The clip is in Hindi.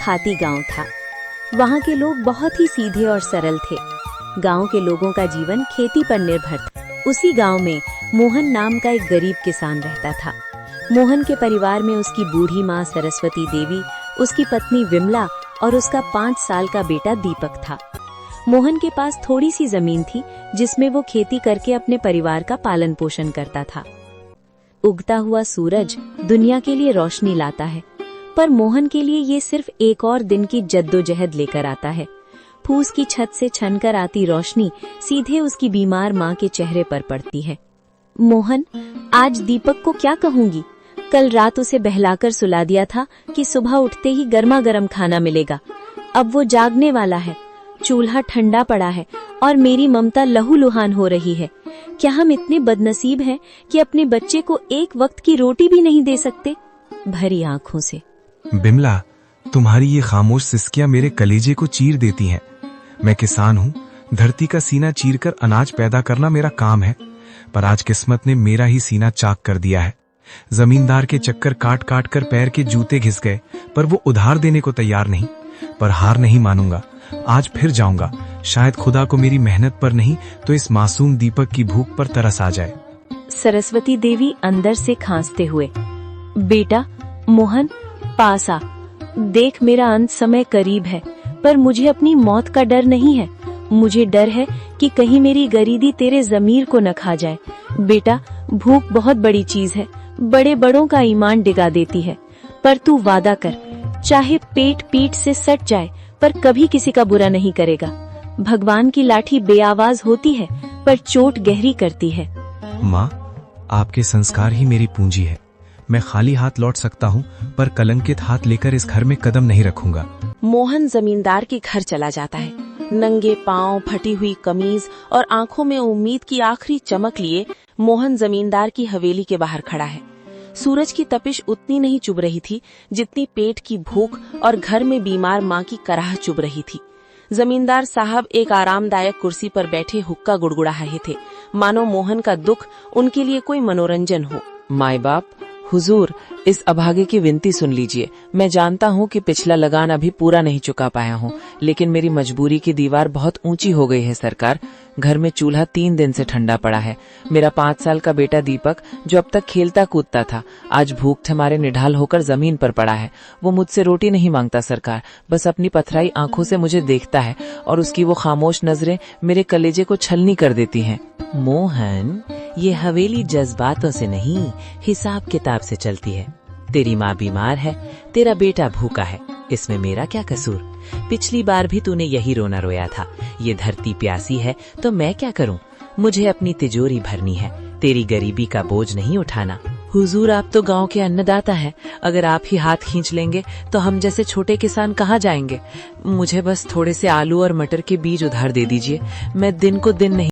देहाती गांव था। वहां के लोग बहुत ही सीधे और सरल थे। गांव के लोगों का जीवन खेती पर निर्भर था। उसी गांव में मोहन नाम का एक गरीब किसान रहता था। मोहन के परिवार में उसकी बूढ़ी माँ सरस्वती देवी, उसकी पत्नी विमला और उसका 5 साल का बेटा दीपक था। मोहन के पास थोड़ी सी जमीन थी जिसमें वो खेती करके अपने परिवार का पालन पोषण करता था। उगता हुआ सूरज दुनिया के लिए रोशनी लाता है, पर मोहन के लिए ये सिर्फ एक और दिन की जद्दोजहद लेकर आता है। फूस की छत से छनकर आती रोशनी सीधे उसकी बीमार माँ के चेहरे पर पड़ती है। मोहन, आज दीपक को क्या कहूंगी? कल रात उसे बहलाकर सुला दिया था कि सुबह उठते ही गर्मा गर्म खाना मिलेगा। अब वो जागने वाला है, चूल्हा ठंडा पड़ा है और मेरी ममता लहूलुहान हो रही है। क्या हम इतने बदनसीब हैं कि अपने बच्चे को एक वक्त की रोटी भी नहीं दे सकते? भरी आंखों से। बिमला, तुम्हारी ये खामोश सिसकियां मेरे कलेजे को चीर देती हैं। मैं किसान हूँ, धरती का सीना चीरकर अनाज पैदा करना मेरा काम है, पर आज किस्मत ने मेरा ही सीना चाक कर दिया है। जमींदार के चक्कर काट काट कर पैर के जूते घिस गए, पर वो उधार देने को तैयार नहीं। पर हार नहीं मानूंगा, आज फिर जाऊंगा। शायद खुदा को मेरी मेहनत पर नहीं तो इस मासूम दीपक की भूख पर तरस आ जाए। सरस्वती देवी अंदर से खांसते हुए, बेटा मोहन, पास आ। देख, मेरा अंत समय करीब है, पर मुझे अपनी मौत का डर नहीं है। मुझे डर है कि कहीं मेरी गरीबी तेरे जमीर को न खा जाए। बेटा, भूख बहुत बड़ी चीज है, बड़े बड़ों का ईमान डिगा देती है। पर तू वादा कर, चाहे पेट पीठ से सट जाए, पर कभी किसी का बुरा नहीं करेगा। भगवान की लाठी बेआवाज होती है, पर चोट गहरी करती है। माँ, आपके संस्कार ही मेरी पूंजी है। मैं खाली हाथ लौट सकता हूँ, पर कलंकित हाथ लेकर इस घर में कदम नहीं रखूंगा। मोहन जमींदार के घर चला जाता है। नंगे पांव, फटी हुई कमीज और आंखों में उम्मीद की आखिरी चमक लिए मोहन जमींदार की हवेली के बाहर खड़ा है। सूरज की तपिश उतनी नहीं चुभ रही थी जितनी पेट की भूख और घर में बीमार माँ की कराह चुभ रही थी। जमींदार साहब एक आरामदायक कुर्सी पर बैठे हुक्का गुड़गुड़ा रहे थे, मानो मोहन का दुख उनके लिए कोई मनोरंजन हो। माई बाप, हुजूर, इस अभागे की विनती सुन लीजिए। मैं जानता हूँ कि पिछला लगान अभी पूरा नहीं चुका पाया हूँ, लेकिन मेरी मजबूरी की दीवार बहुत ऊंची हो गई है सरकार। घर में चूल्हा 3 दिन से ठंडा पड़ा है। मेरा 5 साल का बेटा दीपक, जो अब तक खेलता कूदता था, आज भूख मारे निढाल होकर जमीन पर पड़ा है। वो मुझसे रोटी नहीं मांगता सरकार, बस अपनी पथराई आंखों से मुझे देखता है और उसकी वो खामोश नजरें मेरे कलेजे को छलनी कर देती हैं। मोहन, ये हवेली जज्बातों से नहीं, हिसाब किताब से चलती है। तेरी माँ बीमार है, तेरा बेटा भूखा है, इसमें मेरा क्या कसूर? पिछली बार भी तूने यही रोना रोया था। ये धरती प्यासी है तो मैं क्या करूं? मुझे अपनी तिजोरी भरनी है, तेरी गरीबी का बोझ नहीं उठाना। हुजूर, आप तो गांव के अन्नदाता हैं। अगर आप ही हाथ खींच लेंगे तो हम जैसे छोटे किसान कहाँ जाएंगे? मुझे बस थोड़े से आलू और मटर के बीज उधार दे दीजिए। मैं दिन को दिन नहीं